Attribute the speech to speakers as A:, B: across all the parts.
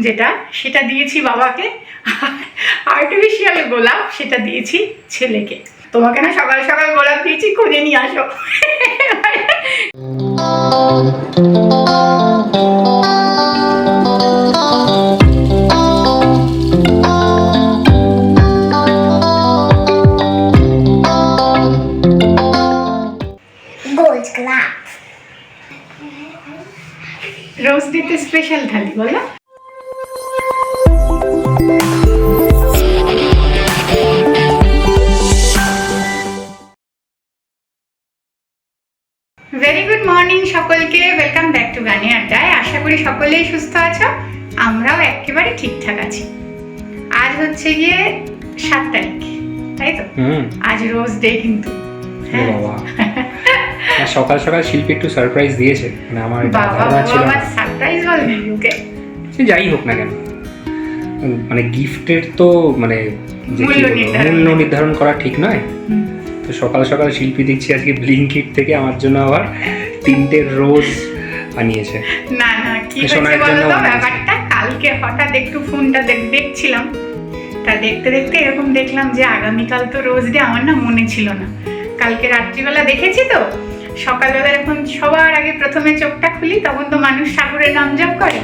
A: যেটা সেটা দিয়েছি বাবাকে, আর্টিফিশিয়াল গোলাপ সেটা দিয়েছি ছেলেকে। তোমাকে না সকাল সকাল গোলাপ দিয়েছি, খুঁজে নিয়ে আসো। রোজ ডেতে স্পেশাল থালি বলো। ভেরি গুড মর্নিং সকলকে, ওয়েলকাম ব্যাক টু গানি আড্ডায়। আশা করি সকলেই সুস্থ আছো, আমরাও একেবারে ঠিকঠাক আছি। আজ হচ্ছে গিয়ে 7 তারিখ, তাই তো? আজ রোজ ডে কিন্তু।
B: সকাল সকাল শিল্পী একটু সারপ্রাইজ দিয়েছে, মানে আমার ধারণা ছিল না।
A: সারপ্রাইজ বলবি ওকে,
B: সে যাই হোক না কেন, মানে গিফটের তো মানে মূল্য নির্ধারণ করা ঠিক নয়। তো সকাল সকাল শিল্পী দেখছি আজকে ব্লিঙ্কিট থেকে আমার জন্য আবার 3টে রোজ আনিয়েছে।
A: না না, কি হয়েছে বলো তো ব্যাপারটা, কালকে হঠাৎ একটু ফোনটা দেখছিলাম, তা দেখতে দেখতে এরকম দেখলাম যে আগামীকাল তো রোজ ডে। আমার না মনে ছিল না, কালকে রাত্রিবেলা দেখেছি তো। সকালবেলা যখন সবার আগে প্রথমে চোখটা খুলি তখন তো মানুষ ঠাকুরের নাম জপ করে।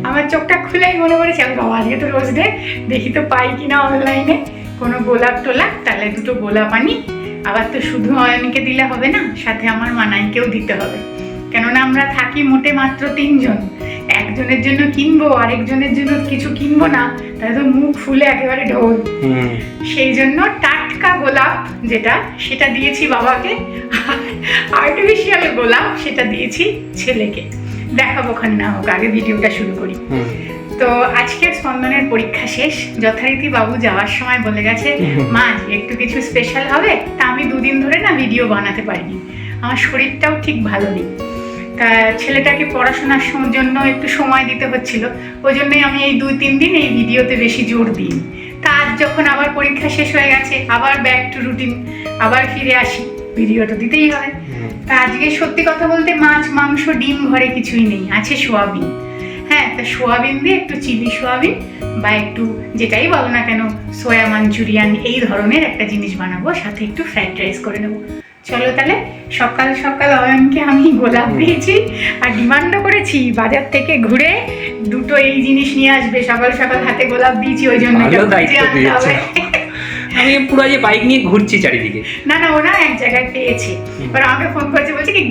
A: আমার চোখটা খুলেই মনে পড়েছে বাবা আজকে তো রোজ ডে, দেখি তো পাই কিনা অনলাইনে কোনো গোলাপ টোলাপ। তাহলে 2টো গোলাপ আনি। আবার তো শুধু অয়নকে দিলে হবে না, সাথে আমার মানাইকেও দিতে হবে, কেননা আমরা থাকি মোটে মাত্র 3 জন। একজনের জন্য কিনবো, আরেকজনের জন্য কিছু কিনবো না, তাহলে তো মুখ ফুলে একেবারে ঢোল। সেই জন্য টাটকা গোলাপ যেটা সেটা দিয়েছি বাবাকে, আর্টিফিশিয়াল গোলাপ সেটা দিয়েছি ছেলেকে। দেখাবো খান না হোক, আগে ভিডিওটা শুরু করি। তো আজকে স্পন্দনের পরীক্ষা শেষ, যথারীতি বাবু যাওয়ার সময় বলে গেছে মা একটু কিছু স্পেশাল হবে। তা আমি 2 দিন ধরে না ভিডিও বানাতে পারিনি, আমার শরীরটাও ঠিক ভালো নেই। তা ছেলেটাকে পড়াশোনার জন্য একটু সময় দিতে হচ্ছিল, ওই জন্যই আমি এই 2-3 দিন এই ভিডিওতে বেশি জোর দিই। তা আজ যখন আবার পরীক্ষা শেষ হয়ে গেছে, আবার ব্যাক টু রুটিন, আবার ফিরে আসি, ভিডিওটা দিতেই হবে। তা আজকে সত্যি কথা বলতে মাছ মাংস ডিম ঘরে কিছুই নেই, আছে সোয়াবিন। হ্যাঁ, তা সোয়াবিন দিয়ে একটু চিলি সোয়াবিন বা একটু যেটাই বলো না কেন সোয়া মাঞ্চুরিয়ান এই ধরনের একটা জিনিস বানাবো, সাথে একটু ফ্রাইড রাইস করে নেবো। চলো তাহলে। সকাল সকাল অয়নকে আমি গোলাপ দিয়েছি আর ডিমান্ডও করেছি বাজার থেকে ঘুরে 2টো এই জিনিস নিয়ে আসবে। সকাল সকাল হাতে গোলাপ দিয়েছি, ওই জন্য
B: আমি পুরো যে বাইক নিয়ে ঘুরছি চারিদিকে।
A: না না, ওরা এক জায়গায় পেয়েছে, এবার আমাকে ফোন করেছে, বলছে কি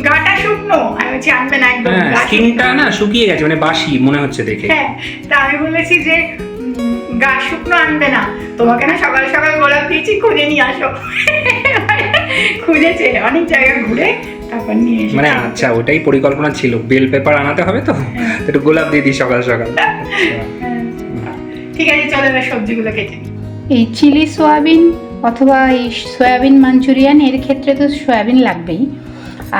A: গাটা শুকনো। আমি বলছি আনবে না, একদম
B: স্কিনটা না শুকিয়ে গেছে, মানে বাসি মনে হচ্ছে দেখে।
A: হ্যাঁ, তা আমি বলেছি যে গা শুকনো আনবে না, তোমাকে না সকাল সকাল গোলাপ দিয়েছি, খুঁজে নিয়ে আসো। খুঁজেছে অনেক জায়গা ঘুরে, তারপর নিয়ে এসে।
B: মানে আচ্ছা, ওটাই পরিকল্পনা ছিল, বেল পেপার আনাতে হবে তো, একটু গোলাপ দিয়ে দিই সকাল সকাল।
A: ঠিক আছে, চলো এবার সবজিগুলো কেটে নিই।
C: এই চিলি সোয়াবিন অথবা এই সয়াবিন মাঞ্চুরিয়ান এর ক্ষেত্রে তো সয়াবিন লাগবেই।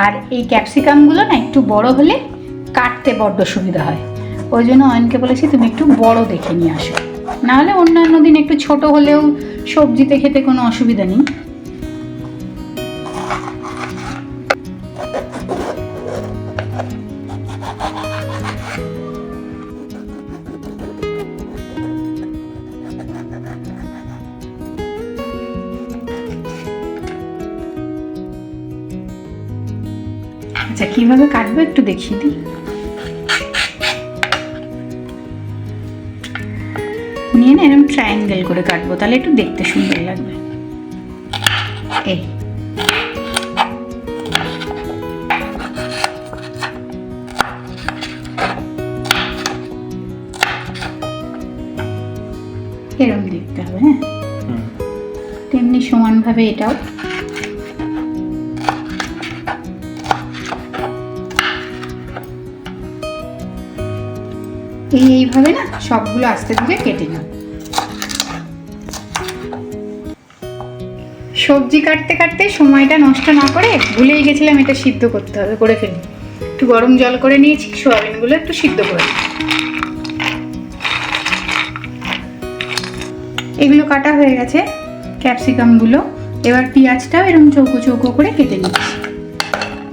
C: আর এই ক্যাপসিকামগুলো না একটু বড় হলে কাটতে বড্ড সুবিধা হয়, ওই জন্য অয়নকে বলেছি তুমি একটু বড় দেখে নিয়ে আসো, নাহলে অন্যান্য দিন একটু ছোট হলেও সবজিতে খেতে কোনো অসুবিধা নেই। আচ্ছা, কিভাবে কাটবো একটু দেখিয়ে দিই। নিয়ে না এরকম ট্রায়াঙ্গেল করে কাটবো, তাহলে একটু দেখতে সুন্দর লাগবে। এই এরকম দেখতে হবে। হ্যাঁ, তেমনি সমানভাবে এটাও। এইভাবে না সবগুলো আস্তে ধীরে কেটে নাও। সবজি কাটতে কাটতে সময়টা নষ্ট না করে ভুলেই গেছিলাম এটা সিদ্ধ করতে হবে, করে ফেলি। একটু গরম জল করে নিয়েছি, সোয়াবিনগুলো একটু সিদ্ধ করে। এগুলো কাটা হয়ে গেছে, ক্যাপসিকামগুলো। এবার পেঁয়াজটাও এরকম চৌকো চৌকো করে কেটে নিচ্ছি।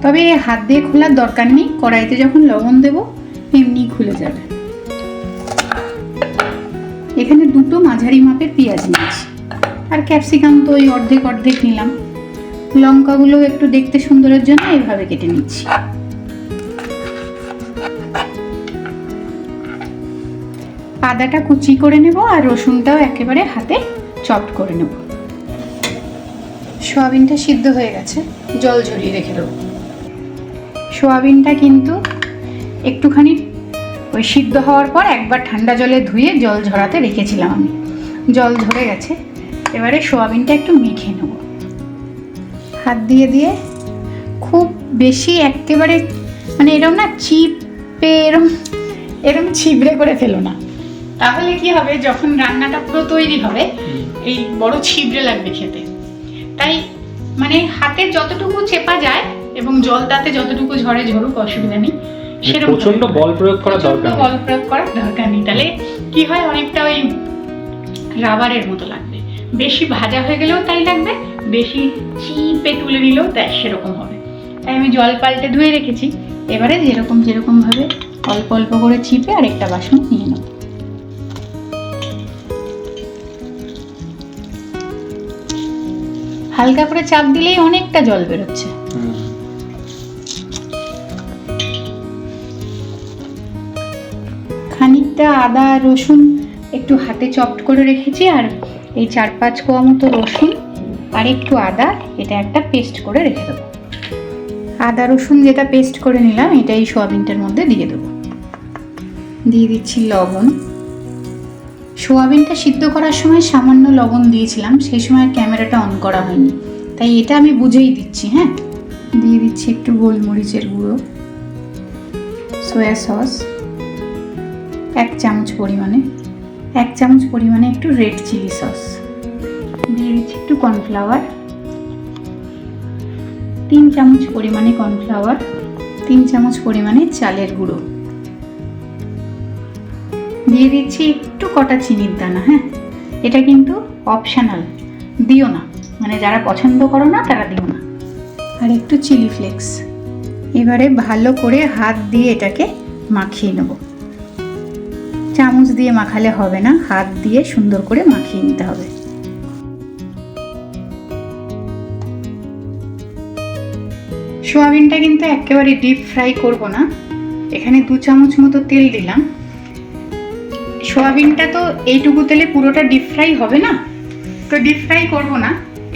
C: তবে হাত দিয়ে খোলার দরকার নেই, কড়াইতে যখন লবণ দেবো এমনি খুলে যাবে। এখানে দুটো মাঝারি মাপের পেঁয়াজ নিয়েছি, আর ক্যাপসিকাম তো ওই অর্ধেক অর্ধেক নিলাম। লঙ্কাগুলো একটু দেখতে সুন্দরের জন্য এইভাবে কেটে নিচ্ছি। আদাটা কুচি করে নেব আর রসুনটাও একেবারে হাতে চপড করে নেব। সোয়াবিনটা সিদ্ধ হয়ে গেছে, জল ঝরিয়ে রেখে দেবো। সোয়াবিনটা কিন্তু একটুখানি ওই সিদ্ধ হওয়ার পর একবার ঠান্ডা জলে ধুয়ে জল ঝরাতে রেখেছিলাম আমি। জল ঝরে গেছে, এবারে সোয়াবিনটা একটু মেখে নেব হাত দিয়ে দিয়ে। খুব বেশি একেবারে মানে এরকম না চিপে এরকম ছিবড়ে করে ফেলো না, তাহলে কি হবে যখন রান্নাটা পুরো তৈরি হবে এই বড় ছিবড়ে লাগবে খেতে। তাই মানে হাতে যতটুকু চেপা যায় এবং জল তাতে যতটুকু ঝরে ঝরুক, অসুবিধা নেই। সেরকম
B: প্রচন্ড বল প্রয়োগ করা দরকার নেই।
C: বল প্রয়োগ করার দরকার নেই, তাহলে কি হয় অনেকটা ওই রাবারের মতো লাগবে। বেশি ভাজা হয়ে গেলেও তাই লাগবে, বেশি চিপে তুলে নিলেও তাই সেরকম হবে। তাই আমি জল পাল্টে ধুয়ে রেখেছি। এবারে যেরকম ভাবে অল্প অল্প করে চিপে আরেকটা বাসন নিয়ে নেব। হালকা করে চাপ দিলেই অনেকটা জল বেরোচ্ছে। খানিকটা আদা রসুন একটু হাতে চপড করে রেখেছি, আর এই 4-5 কোয়া মতো রসুন আর একটু আদা, এটা একটা পেস্ট করে রেখে দেবো। আদা রসুন যেটা পেস্ট করে নিলাম এটা এই সোয়াবিনটার মধ্যে দিয়ে দেবো। দিয়ে দিচ্ছি লবণ। সোয়াবিনটা সিদ্ধ করার সময় সামান্য লবণ দিয়েছিলাম, সেই সময় ক্যামেরাটা অন করা হয়নি, তাই এটা আমি বুঝেই দিচ্ছি। হ্যাঁ, দিয়ে দিচ্ছি একটু গোলমরিচের গুঁড়ো, সয়া সস 1 চামচ পরিমাণে, 1 চামচ পরিমাণে একটু রেড চিলি সস, দিয়ে দিচ্ছি একটু কর্নফ্লাওয়ার, 3 চামচ পরিমাণে কর্নফ্লাওয়ার, 3 চামচ পরিমাণে চালের গুঁড়ো, দিয়ে দিচ্ছি একটু কটা চিনির দানা। হ্যাঁ, এটা কিন্তু অপশনাল, দিও না, মানে যারা পছন্দ করো না তারা দিও না। আর একটু চিলি ফ্লেক্স। এবারে ভালো করে হাত দিয়ে এটাকে মাখিয়ে নেব। চামচ দিয়ে মাখালে হবে না, হাত দিয়ে সুন্দর করে মাখিয়ে নিতে হবে। সোয়াবিনটা কিন্তু একেবারে ডিপ ফ্রাই করব না, এখানে 2 চামচ মতো তেল দিলাম। সোয়াবিনটা তো এইটুকু তেলে পুরোটা ডিপ ফ্রাই হবে না, তো ডিপ ফ্রাই করব না,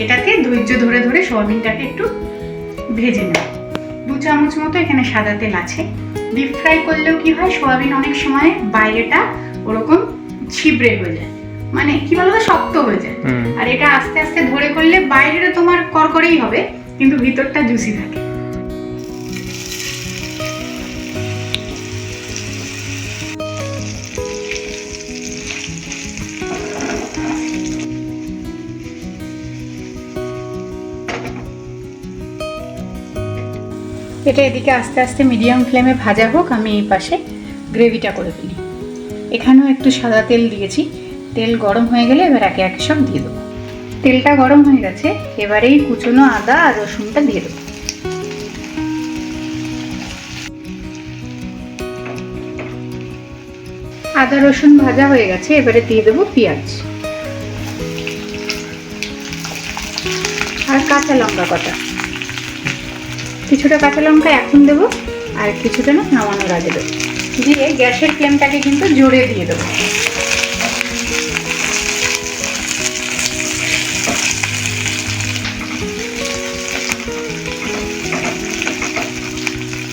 C: এটাতে ধৈর্য ধরে ধরে সোয়াবিনটাকে একটু ভেজে নেব। 2 চামচ মতো এখানে সাদা তেল আছে। ডিপ ফ্রাই করলেও কি হয়, সোয়াবিন অনেক সময় বাইরেটা ওরকম ছিবড়ে হয়ে যায়, মানে কি বলতো শক্ত হয়ে যায়। আর এটা আস্তে আস্তে ধরে করলে বাইরেটা তোমার করকরেই হবে, কিন্তু ভিতরটা জুসি থাকে। এটা এদিকে আস্তে আস্তে মিডিয়াম ফ্লেমে ভাজা হোক, আমি এই পাশে গ্রেভিটা করে ফেলি। এখানেও একটু সাদা তেল দিয়েছি, তেল গরম হয়ে গেলে এবার একে একে সব দিয়ে দেবো। তেলটা গরম হয়ে গেছে, এবারেই কুচনো আদা আর রসুনটা দিয়ে দেবো। আদা রসুন ভাজা হয়ে গেছে, এবারে দিয়ে দেবো পেঁয়াজ আর কাঁচা লঙ্কা কটা। কিছুটা কাঁচা লঙ্কা এখন দেবো আর কিছুটা না নামানোর আগে দেবো। দিয়ে গ্যাসের ফ্লেমটাকে কিন্তু জোরে দিয়ে দেবো।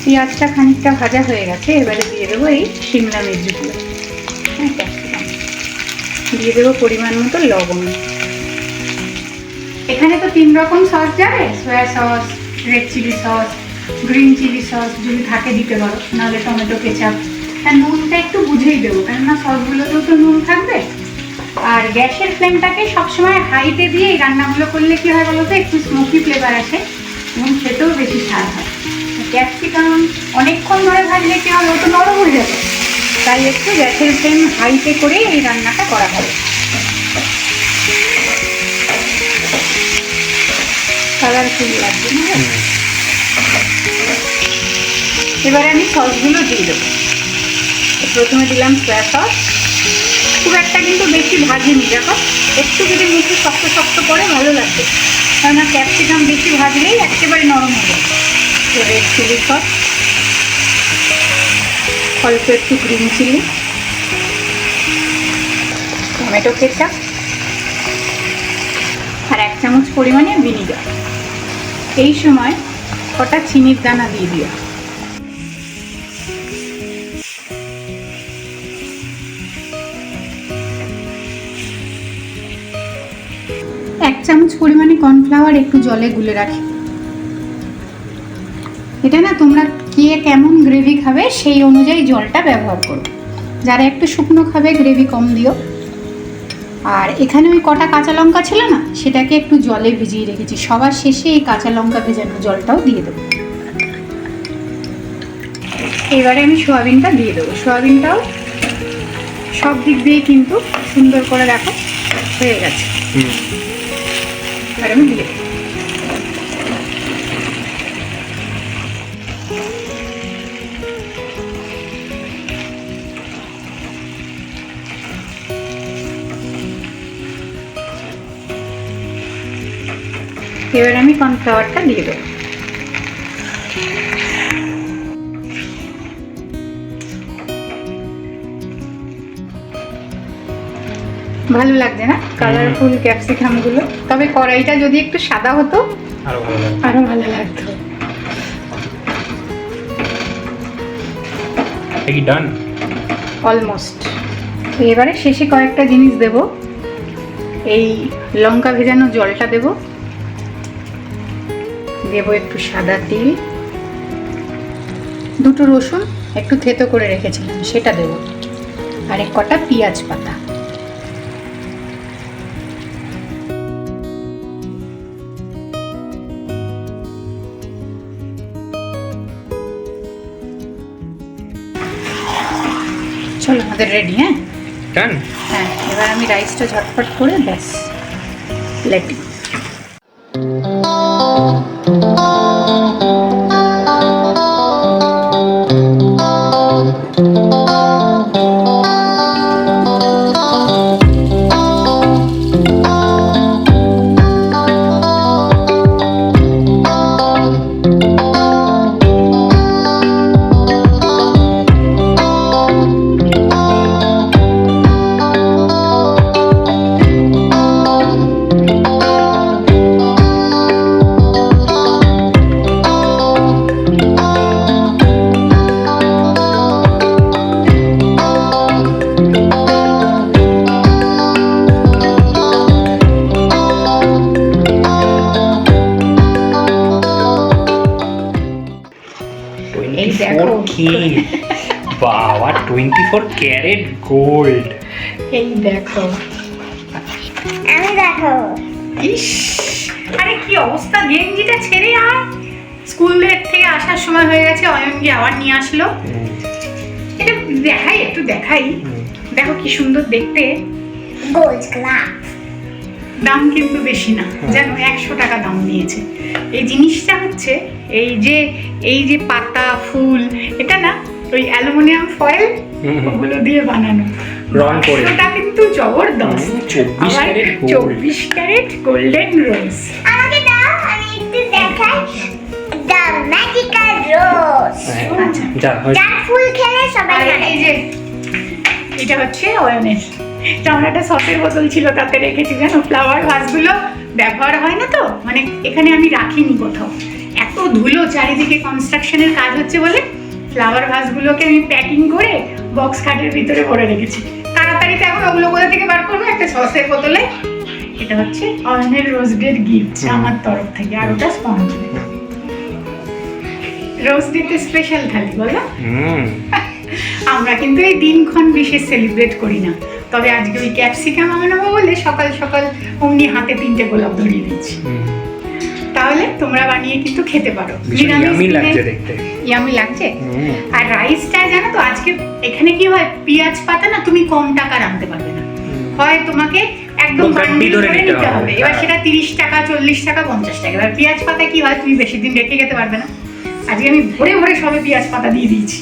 C: পেঁয়াজটা খানিকটা ভাজা হয়ে গেছে, এবারে দিয়ে দেবো এই শিমলা মির্চগুলো, ক্যাপসিকাম, দিয়ে দেবো পরিমাণ মতো লবণ। এখানে তো 3 রকম সস যাবে, soya sauce, red chilli sauce, green chilli sauce, যদি থাকে দিতে পারো, নাহলে টমেটো কেচাপ। আর নুনটা একটু বুঝেই দেবো, কেননা সসগুলোতেও তো নুন থাকবে। আর গ্যাসের ফ্লেমটাকে সবসময় হাইতে দিয়ে এই রান্নাগুলো করলে কি হয় বলো তো, একটু স্মোকি ফ্লেভার আসে এবং খেতেও বেশি স্বাদ হয়। ক্যাপসিকাম অনেকক্ষণ ধরে ভাজলে কি হয়, ও তো নরম হয়ে যাবে, তাই একটু গ্যাসের ফ্লেম হাইতে করে এই রান্নাটা করা হবে। কালারফুল লাগবে না? এবারে আমি সসগুলো দিয়ে দেবো। প্রথমে দিলাম সয়া সস, খুব একটা কিন্তু বেশি ভাজিনি, দেখো একটু যদি মুখে শক্ত শক্ত করে ভালো লাগবে, কেননা ক্যাপসিকাম বেশি ভাজলেই একেবারে নরম হবে। রেড চিলি সস, অল্প একটু গ্রিন চিলি, টমেটো কেচাপ আর 1 চামচ পরিমাণে ভিনিগার। এই সময় কটা চিনির দানা দিয়ে দিও। এক চামচ পরিমাণে কর্নফ্লাওয়ার একটু জলে গুলে রাখি। এটা না তোমরা কে কেমন গ্রেভি খাবে সেই অনুযায়ী জলটা ব্যবহার করো। যারা একটু শুকনো খাবে গ্রেভি কম দিও। আর এখানে ওই কটা কাঁচা লঙ্কা ছিল না, সেটাকে একটু জলে ভিজিয়ে রেখেছি, সবার শেষে এই কাঁচা লঙ্কা ভেজানো জলটাও দিয়ে দেবো। এবারে আমি সোয়াবিনটা দিয়ে দেবো। সোয়াবিনটাও সব দিক দিয়ে কিন্তু সুন্দর করে দেখো হয়ে গেছে। এবার আমি দিয়ে দেবো। এবার আমি কর্নফ্লাওয়ারটা দিয়ে দেবো। ভালো লাগছে না কালারফুল ক্যাপসিকাম গুলো? তবে কড়াইটা যদি একটু সাদা হতো আরো ভালো লাগতো।
B: ডান
C: অলমোস্ট। এবারে শেষে কয়েকটা জিনিস দেব। এই লঙ্কা ভেজানো জলটা দেব, দেব একটু সাদা তিল, 2টো রসুন একটু থেতো করে রেখেছিলাম সেটা দেব, আর 1 কটা পেঁয়াজ পাতা। চলো আমাদের রেডি। হ্যাঁ হ্যাঁ, এবার আমি রাইসটা ঝটপট করে ব্যাস প্লেটিং।
B: বাবা 24 ক্যারেট গোল্ড।
C: এই দেখো,
A: আমি দেখো। ইস, আরে কি অবস্থা! গেঞ্জিটা ছেড়ে আর স্কুলের থেকে আসার সময় হয়ে গেছে, অয়নকে আবার নিয়ে আসলো। এটা দেখাই, একটু দেখাই। দেখো কি সুন্দর দেখতে, গোল্ড ক্লাব। দাম কিন্তু বেশি না, যেন 100 টাকা দাম নিয়েছে। এই জিনিসটা হচ্ছে এই যে পাতা ফুল, এটা না ওই অ্যালুমিনিয়াম ফয়েল ওগুলো দিয়ে বানানো,
B: রং করে।
A: ওটা কিন্তু জবরদস্ত। 24 ক্যারেট গোল্ডেন রোজ।
D: আমাকে দাও, আমি একটু দেখাই। দ্য ম্যাজিক্যাল রোজ।
A: আচ্ছা,
D: যার ফুল খেলে সবাই
A: আর
D: জানে।
A: এই যে এটা হচ্ছে অয়নের, আমার একটা সসের বোতল ছিল তাতে রেখেছি, জানো ফ্লাওয়ার ভাসগুলো ব্যবহার হয় না তো, মানে এখানে আমি রাখিনি কোথাও, এত ধুলো চারিদিকে কনস্ট্রাকশনের কাজ হচ্ছে বলে ফ্লাওয়ার ভাসগুলোকে আমি প্যাকিং করে বক্স খাটের ভিতরে ভরে রেখেছি। তাড়াতাড়ি তো এখন ওগুলো কোথা থেকে বার করবো একটা সসের বোতলে। এটা হচ্ছে অয়নের রোজ ডের গিফট আমার তরফ থেকে, আর ওটা স্পঞ্জ রোজ ডেতে স্পেশাল থালি বলো। আমরা কিন্তু এই দিনক্ষণ বিশেষ সেলিব্রেট করি না, তবে আজকে ওই ক্যাপসিকাম বানাবো বলে সকাল সকাল অমনি হাতে 3টে গোলাপ ধরিয়ে দিচ্ছি। তাহলে তোমরা বানিয়ে কিন্তু খেতে পারো।
B: ইয়ামি লাগছে দেখতে,
A: ইয়ামি লাগছে। আর রাইসটা জানো তো আজকে এখানে কি হয়, পেঁয়াজ পাতা না তুমি কম টাকার আনতে পারবে না, হয় তোমাকে একদম বান্ডিল করে নিতে হবে। এবার সেটা 30 টাকা 40 টাকা 50 টাকা। এবার পেঁয়াজ পাতা কি হয়, তুমি বেশি দিন রেখে খেতে পারবে না। আজকে আমি ভরে ভরে সবে পেঁয়াজ পাতা দিয়ে দিয়েছি,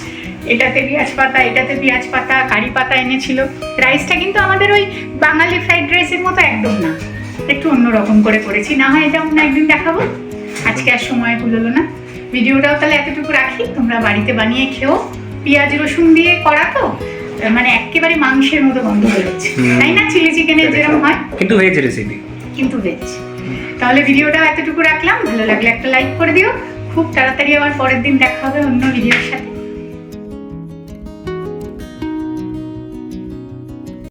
A: এটাতে পেঁয়াজ পাতা, এটাতে পেঁয়াজ পাতা, কারি পাতা এনেছিল। রাইসটা কিন্তু আমাদের ওই বাঙালি ফ্রাইড রাইসের মতো একদম না, একটু অন্যরকম করে করেছি। না হয় এটা অন্য একদিন দেখাবো, আজকে আর সময় কুলোলো না। ভিডিওটাও তাহলে এতটুকু রাখি, তোমরা বাড়িতে বানিয়ে খেও। পেঁয়াজ রসুন দিয়ে করা তো, মানে একেবারে মাংসের মতো গন্ধ বেরোচ্ছে, তাই না? চিলি চিকেনের যেরকম হয়,
B: কিন্তু ভেজ রেসিপি,
A: কিন্তু ভেজ। তাহলে ভিডিওটা এতটুকু রাখলাম, ভালো লাগলে একটা লাইক করে দিও। খুব তাড়াতাড়ি আবার পরের দিন দেখা হবে অন্য ভিডিওর সাথে।